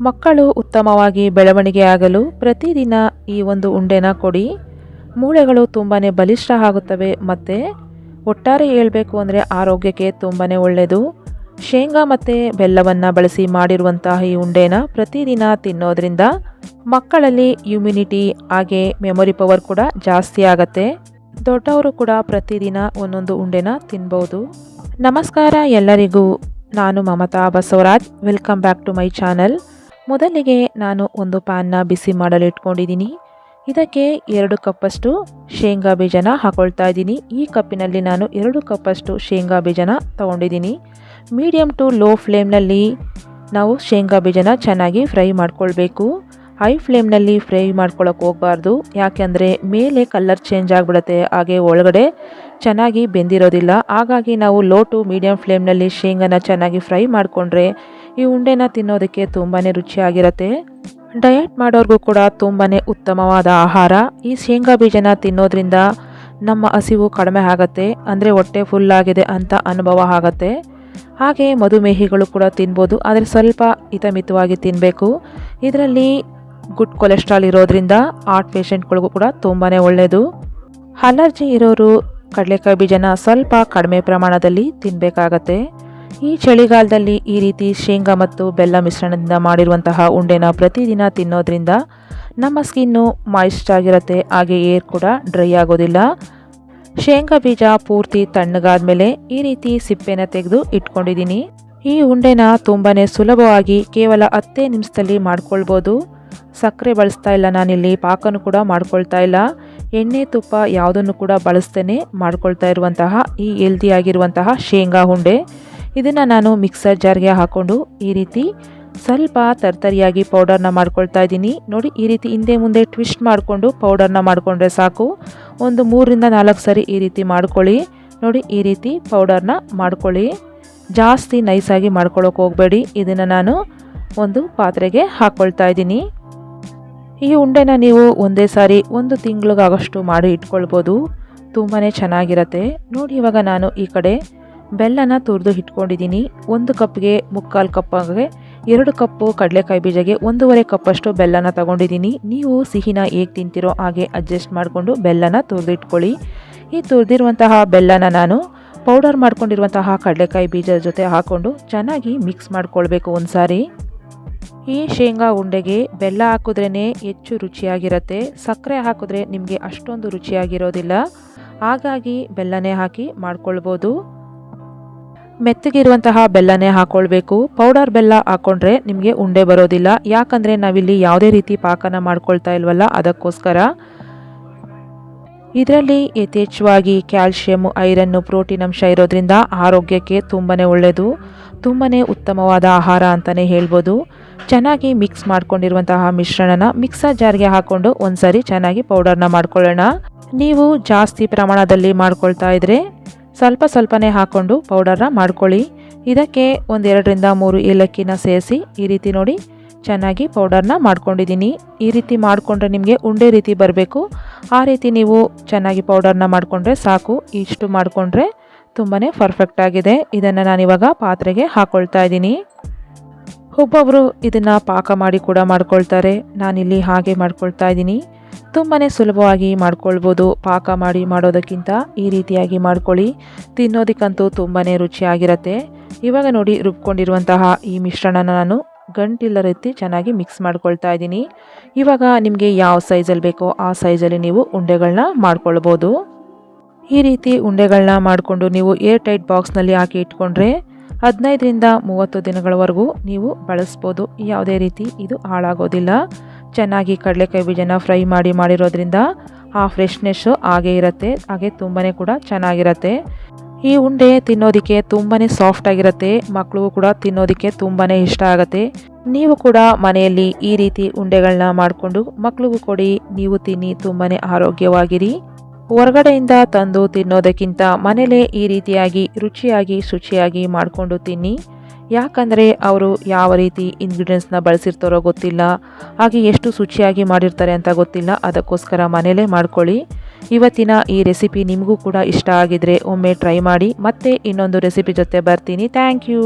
ಮಕ್ಕಳು ಉತ್ತಮವಾಗಿ ಬೆಳವಣಿಗೆಯಾಗಲು ಪ್ರತಿದಿನ ಈ ಒಂದು ಉಂಡೆನ ಕೊಡಿ. ಮೂಳೆಗಳು ತುಂಬಾ ಬಲಿಷ್ಠ ಆಗುತ್ತವೆ ಮತ್ತು ಒಟ್ಟಾರೆ ಹೇಳಬೇಕು ಅಂದರೆ ಆರೋಗ್ಯಕ್ಕೆ ತುಂಬಾ ಒಳ್ಳೆಯದು. ಶೇಂಗಾ ಮತ್ತು ಬೆಲ್ಲವನ್ನು ಬಳಸಿ ಮಾಡಿರುವಂತಹ ಈ ಉಂಡೆನ ಪ್ರತಿದಿನ ತಿನ್ನೋದ್ರಿಂದ ಮಕ್ಕಳಲ್ಲಿ ಇಮ್ಯುನಿಟಿ ಹಾಗೆ ಮೆಮೊರಿ ಪವರ್ ಕೂಡ ಜಾಸ್ತಿ ಆಗುತ್ತೆ. ದೊಡ್ಡವರು ಕೂಡ ಪ್ರತಿದಿನ ಒಂದೊಂದು ಉಂಡೆನ ತಿನ್ಬೋದು. ನಮಸ್ಕಾರ ಎಲ್ಲರಿಗೂ, ನಾನು Mamata Basavaraj. Welcome back to my channel. ಮೊದಲಿಗೆ ನಾನು ಒಂದು ಪ್ಯಾನ್ನ ಬಿಸಿ ಮಾಡಲು ಇಟ್ಕೊಂಡಿದ್ದೀನಿ. ಇದಕ್ಕೆ 2 ಕಪ್ಪಷ್ಟು ಶೇಂಗಾ ಬೀಜನ ಹಾಕೊಳ್ತಾ ಇದ್ದೀನಿ. ಈ ಕಪ್ಪಿನಲ್ಲಿ ನಾನು 2 ಕಪ್ಪಷ್ಟು ಶೇಂಗಾ ಬೀಜನ ತೊಗೊಂಡಿದ್ದೀನಿ. ಮೀಡಿಯಮ್ ಟು ಲೋ ಫ್ಲೇಮ್ನಲ್ಲಿ ನಾವು ಶೇಂಗಾ ಬೀಜನ ಚೆನ್ನಾಗಿ ಫ್ರೈ ಮಾಡ್ಕೊಳ್ಬೇಕು. ಹೈ ಫ್ಲೇಮ್ನಲ್ಲಿ ಫ್ರೈ ಮಾಡ್ಕೊಳ್ಳೋಕೆ ಹೋಗಬಾರ್ದು, ಯಾಕೆಂದರೆ ಮೇಲೆ ಕಲರ್ ಚೇಂಜ್ ಆಗಿಬಿಡುತ್ತೆ, ಹಾಗೆ ಒಳಗಡೆ ಚೆನ್ನಾಗಿ ಬೆಂದಿರೋದಿಲ್ಲ. ಹಾಗಾಗಿ ನಾವು ಲೋ ಟು ಮೀಡಿಯಮ್ ಫ್ಲೇಮ್ನಲ್ಲಿ ಶೇಂಗಾನ ಚೆನ್ನಾಗಿ ಫ್ರೈ ಮಾಡಿಕೊಂಡ್ರೆ ಈ ಉಂಡೆನ ತಿನ್ನೋದಕ್ಕೆ ತುಂಬಾ ರುಚಿಯಾಗಿರುತ್ತೆ. ಡಯಟ್ ಮಾಡೋರ್ಗೂ ಕೂಡ ತುಂಬಾ ಉತ್ತಮವಾದ ಆಹಾರ. ಈ ಶೇಂಗಾ ಬೀಜನ ತಿನ್ನೋದ್ರಿಂದ ನಮ್ಮ ಹಸಿವು ಕಡಿಮೆ ಆಗುತ್ತೆ, ಅಂದರೆ ಹೊಟ್ಟೆ ಫುಲ್ ಆಗಿದೆ ಅಂತ ಅನುಭವ ಆಗುತ್ತೆ. ಹಾಗೆ ಮಧುಮೇಹಿಗಳು ಕೂಡ ತಿನ್ಬೋದು, ಆದರೆ ಸ್ವಲ್ಪ ಹಿತಮಿತವಾಗಿ ತಿನ್ನಬೇಕು. ಇದರಲ್ಲಿ ಗುಡ್ ಕೊಲೆಸ್ಟ್ರಾಲ್ ಇರೋದ್ರಿಂದ ಹಾರ್ಟ್ ಪೇಷಂಟ್ಗಳಿಗೂ ಕೂಡ ತುಂಬಾ ಒಳ್ಳೆಯದು. ಅಲರ್ಜಿ ಇರೋರು ಕಡಲೆಕಾಯಿ ಬೀಜನ ಸ್ವಲ್ಪ ಕಡಿಮೆ ಪ್ರಮಾಣದಲ್ಲಿ ತಿನ್ನಬೇಕಾಗತ್ತೆ. ಈ ಚಳಿಗಾಲದಲ್ಲಿ ಈ ರೀತಿ ಶೇಂಗಾ ಮತ್ತು ಬೆಲ್ಲ ಮಿಶ್ರಣದಿಂದ ಮಾಡಿರುವಂತಹ ಉಂಡೆನ ಪ್ರತಿದಿನ ತಿನ್ನೋದ್ರಿಂದ ನಮ್ಮ ಸ್ಕಿನ್ನು ಮಾಯಿಸ್ಟ್ ಆಗಿರುತ್ತೆ, ಹಾಗೆ ಏರ್ ಕೂಡ ಡ್ರೈ ಆಗೋದಿಲ್ಲ. ಶೇಂಗಾ ಬೀಜ ಪೂರ್ತಿ ತಣ್ಣಗಾದ ಮೇಲೆ ಈ ರೀತಿ ಸಿಪ್ಪೆನ ತೆಗೆದು ಇಟ್ಕೊಂಡಿದ್ದೀನಿ. ಈ ಉಂಡೆನ ತುಂಬಾ ಸುಲಭವಾಗಿ ಕೇವಲ 10 ನಿಮಿಷದಲ್ಲಿ ಮಾಡ್ಕೊಳ್ಬೋದು. ಸಕ್ಕರೆ ಬಳಸ್ತಾ ಇಲ್ಲ ನಾನಿಲ್ಲಿ, ಪಾಕನೂ ಕೂಡ ಮಾಡ್ಕೊಳ್ತಾ ಇಲ್ಲ. ಎಣ್ಣೆ ತುಪ್ಪ ಯಾವುದನ್ನು ಕೂಡ ಬಳಸ್ತೇನೆ ಮಾಡ್ಕೊಳ್ತಾ ಇರುವಂತಹ ಈ ಹೆಲ್ದಿಯಾಗಿರುವಂತಹ ಶೇಂಗಾ ಉಂಡೆ. ಇದನ್ನು ನಾನು ಮಿಕ್ಸರ್ ಜಾರ್ಗೆ ಹಾಕ್ಕೊಂಡು ಈ ರೀತಿ ಸ್ವಲ್ಪ ತರ್ತರಿಯಾಗಿ ಪೌಡರ್ನ ಮಾಡ್ಕೊಳ್ತಾ ಇದ್ದೀನಿ. ನೋಡಿ, ಈ ರೀತಿ ಹಿಂದೆ ಮುಂದೆ ಟ್ವಿಸ್ಟ್ ಮಾಡಿಕೊಂಡು ಪೌಡರ್ನ ಮಾಡಿಕೊಂಡ್ರೆ ಸಾಕು. ಒಂದು 3ರಿಂದ 4 ಸರಿ ಈ ರೀತಿ ಮಾಡ್ಕೊಳ್ಳಿ. ನೋಡಿ, ಈ ರೀತಿ ಪೌಡರ್ನ ಮಾಡ್ಕೊಳ್ಳಿ. ಜಾಸ್ತಿ ನೈಸಾಗಿ ಮಾಡ್ಕೊಳ್ಳೋಕೆ ಹೋಗಬೇಡಿ. ಇದನ್ನು ನಾನು ಒಂದು ಪಾತ್ರೆಗೆ ಹಾಕ್ಕೊಳ್ತಾ ಇದ್ದೀನಿ. ಈ ಉಂಡೆನ ನೀವು ಒಂದೇ ಸಾರಿ 1 ತಿಂಗಳಿಗಾಗಷ್ಟು ಮಾಡಿ ಇಟ್ಕೊಳ್ಬೋದು, ತುಂಬಾ ಚೆನ್ನಾಗಿರುತ್ತೆ. ನೋಡಿ, ಇವಾಗ ನಾನು ಈ ಕಡೆ ಬೆಲ್ಲನ ತುರಿದು ಇಟ್ಕೊಂಡಿದ್ದೀನಿ. 1 ಕಪ್ಗೆ 3/4 ಕಪ್ಪಾಗೆ 2 ಕಪ್ಪು ಕಡಲೆಕಾಯಿ ಬೀಜಗೆ 1.5 ಕಪ್ಪಷ್ಟು ಬೆಲ್ಲನ ತಗೊಂಡಿದ್ದೀನಿ. ನೀವು ಸಿಹಿನ ಹೇಗೆ ತಿಂತೀರೋ ಹಾಗೆ ಅಡ್ಜಸ್ಟ್ ಮಾಡಿಕೊಂಡು ಬೆಲ್ಲನ ತುರಿದು ಇಟ್ಕೊಳ್ಳಿ. ಈ ತುರಿದಿರುವಂತಹ ಬೆಲ್ಲನ ನಾನು ಪೌಡರ್ ಮಾಡ್ಕೊಂಡಿರುವಂತಹ ಕಡಲೆಕಾಯಿ ಬೀಜದ ಜೊತೆ ಹಾಕ್ಕೊಂಡು ಚೆನ್ನಾಗಿ ಮಿಕ್ಸ್ ಮಾಡ್ಕೊಳ್ಬೇಕು ಒಂದು ಸಾರಿ. ಈ ಶೇಂಗಾ ಉಂಡೆಗೆ ಬೆಲ್ಲ ಹಾಕಿದ್ರೇ ಹೆಚ್ಚು ರುಚಿಯಾಗಿರುತ್ತೆ. ಸಕ್ಕರೆ ಹಾಕಿದ್ರೆ ನಿಮಗೆ ಅಷ್ಟೊಂದು ರುಚಿಯಾಗಿರೋದಿಲ್ಲ, ಹಾಗಾಗಿ ಬೆಲ್ಲನೇ ಹಾಕಿ ಮಾಡ್ಕೊಳ್ಬೋದು. ಮೆತ್ತಗಿರುವಂತಹ ಬೆಲ್ಲನೇ ಹಾಕ್ಕೊಳ್ಬೇಕು. ಪೌಡರ್ ಬೆಲ್ಲ ಹಾಕ್ಕೊಂಡ್ರೆ ನಿಮಗೆ ಉಂಡೆ ಬರೋದಿಲ್ಲ, ಯಾಕಂದರೆ ನಾವಿಲ್ಲಿ ಯಾವುದೇ ರೀತಿ ಪಾಕನ ಮಾಡ್ಕೊಳ್ತಾ ಇಲ್ವಲ್ಲ, ಅದಕ್ಕೋಸ್ಕರ. ಇದರಲ್ಲಿ ಯಥೇಚ್ಛವಾಗಿ ಕ್ಯಾಲ್ಶಿಯಮ್, ಐರನ್ನು, ಪ್ರೋಟೀನ್ ಅಂಶ ಇರೋದ್ರಿಂದ ಆರೋಗ್ಯಕ್ಕೆ ತುಂಬಾ ಒಳ್ಳೆಯದು. ತುಂಬಾ ಉತ್ತಮವಾದ ಆಹಾರ ಅಂತಲೇ ಹೇಳ್ಬೋದು. ಚೆನ್ನಾಗಿ ಮಿಕ್ಸ್ ಮಾಡ್ಕೊಂಡಿರುವಂತಹ ಮಿಶ್ರಣನ ಮಿಕ್ಸರ್ ಜಾರ್ಗೆ ಹಾಕ್ಕೊಂಡು ಒಂದು ಸಾರಿ ಚೆನ್ನಾಗಿ ಪೌಡರ್ನ ಮಾಡ್ಕೊಳ್ಳೋಣ. ನೀವು ಜಾಸ್ತಿ ಪ್ರಮಾಣದಲ್ಲಿ ಮಾಡ್ಕೊಳ್ತಾ ಇದ್ದರೆ ಸ್ವಲ್ಪ ಸ್ವಲ್ಪನೇ ಹಾಕ್ಕೊಂಡು ಪೌಡರ್ನ ಮಾಡ್ಕೊಳ್ಳಿ. ಇದಕ್ಕೆ 1-2ರಿಂದ 3 ಏಲಕ್ಕಿನ ಸೇರಿಸಿ ಈ ರೀತಿ ನೋಡಿ ಚೆನ್ನಾಗಿ ಪೌಡರ್ನ ಮಾಡ್ಕೊಂಡಿದ್ದೀನಿ. ಈ ರೀತಿ ಮಾಡಿಕೊಂಡ್ರೆ ನಿಮಗೆ ಉಂಡೆ ರೀತಿ ಬರಬೇಕು, ಆ ರೀತಿ ನೀವು ಚೆನ್ನಾಗಿ ಪೌಡರ್ನ ಮಾಡಿಕೊಂಡ್ರೆ ಸಾಕು. ಇಷ್ಟು ಮಾಡಿಕೊಂಡ್ರೆ ತುಂಬಾ ಪರ್ಫೆಕ್ಟ್ ಆಗಿದೆ. ಇದನ್ನು ನಾನಿವಾಗ ಪಾತ್ರೆಗೆ ಹಾಕ್ಕೊಳ್ತಾ ಇದ್ದೀನಿ. ಒಬ್ಬೊಬ್ಬರು ಇದನ್ನು ಪಾಕ ಮಾಡಿ ಕೂಡ ಮಾಡ್ಕೊಳ್ತಾರೆ, ನಾನಿಲ್ಲಿ ಹಾಗೆ ಮಾಡ್ಕೊಳ್ತಾ ಇದ್ದೀನಿ. ತುಂಬಾ ಸುಲಭವಾಗಿ ಮಾಡ್ಕೊಳ್ಬೋದು. ಪಾಕ ಮಾಡಿ ಮಾಡೋದಕ್ಕಿಂತ ಈ ರೀತಿಯಾಗಿ ಮಾಡ್ಕೊಳ್ಳಿ, ತಿನ್ನೋದಕ್ಕಂತೂ ತುಂಬಾ ರುಚಿಯಾಗಿರುತ್ತೆ. ಇವಾಗ ನೋಡಿ, ರುಬ್ಕೊಂಡಿರುವಂತಹ ಈ ಮಿಶ್ರಣನ ನಾನು ಗಂಟಿಲ್ಲ ರೀತಿ ಚೆನ್ನಾಗಿ ಮಿಕ್ಸ್ ಮಾಡ್ಕೊಳ್ತಾ ಇದ್ದೀನಿ. ಇವಾಗ ನಿಮಗೆ ಯಾವ ಸೈಜಲ್ಲಿ ಬೇಕೋ ಆ ಸೈಜಲ್ಲಿ ನೀವು ಉಂಡೆಗಳನ್ನ ಮಾಡ್ಕೊಳ್ಬೋದು. ಈ ರೀತಿ ಉಂಡೆಗಳನ್ನ ಮಾಡಿಕೊಂಡು ನೀವು ಏರ್ ಟೈಟ್ ಬಾಕ್ಸ್ನಲ್ಲಿ ಹಾಕಿ ಇಟ್ಕೊಂಡ್ರೆ 15ರಿಂದ 30 ದಿನಗಳವರೆಗೂ ನೀವು ಬಳಸ್ಬೋದು. ಯಾವುದೇ ರೀತಿ ಇದು ಹಾಳಾಗೋದಿಲ್ಲ. ಚೆನ್ನಾಗಿ ಕಡಲೆಕಾಯಿ ಬೀಜನ ಫ್ರೈ ಮಾಡಿರೋದ್ರಿಂದ ಆ ಫ್ರೆಶ್ನೆಸ್ಸು ಹಾಗೇ ಇರುತ್ತೆ, ಹಾಗೆ ತುಂಬಾ ಕೂಡ ಚೆನ್ನಾಗಿರುತ್ತೆ. ಈ ಉಂಡೆ ತಿನ್ನೋದಕ್ಕೆ ತುಂಬಾ ಸಾಫ್ಟ್ ಆಗಿರುತ್ತೆ. ಮಕ್ಕಳಿಗೂ ಕೂಡ ತಿನ್ನೋದಕ್ಕೆ ತುಂಬಾ ಇಷ್ಟ ಆಗುತ್ತೆ. ನೀವು ಕೂಡ ಮನೆಯಲ್ಲಿ ಈ ರೀತಿ ಉಂಡೆಗಳನ್ನ ಮಾಡಿಕೊಂಡು ಮಕ್ಕಳಿಗೂ ಕೊಡಿ, ನೀವು ತಿನ್ನಿ, ತುಂಬಾ ಆರೋಗ್ಯವಾಗಿರಿ. ಹೊರಗಡೆಯಿಂದ ತಂದು ತಿನ್ನೋದಕ್ಕಿಂತ ಮನೇಲೇ ಈ ರೀತಿಯಾಗಿ ರುಚಿಯಾಗಿ ಶುಚಿಯಾಗಿ ಮಾಡಿಕೊಂಡು ತಿನ್ನಿ. ಯಾಕಂದರೆ ಅವರು ಯಾವ ರೀತಿ ಇಂಗ್ರೀಡಿಯೆಂಟ್ಸ್ನ ಬಳಸಿರ್ತಾರೋ ಗೊತ್ತಿಲ್ಲ, ಹಾಗೆ ಎಷ್ಟು ಶುಚಿಯಾಗಿ ಮಾಡಿರ್ತಾರೆ ಅಂತ ಗೊತ್ತಿಲ್ಲ. ಅದಕ್ಕೋಸ್ಕರ ಮನೇಲೇ ಮಾಡ್ಕೊಳ್ಳಿ. ಇವತ್ತಿನ ಈ ರೆಸಿಪಿ ನಿಮಗೂ ಕೂಡ ಇಷ್ಟ ಆಗಿದ್ರೆ ಒಮ್ಮೆ ಟ್ರೈ ಮಾಡಿ. ಮತ್ತೆ ಇನ್ನೊಂದು ರೆಸಿಪಿ ಜೊತೆ ಬರ್ತೀನಿ. Thank you.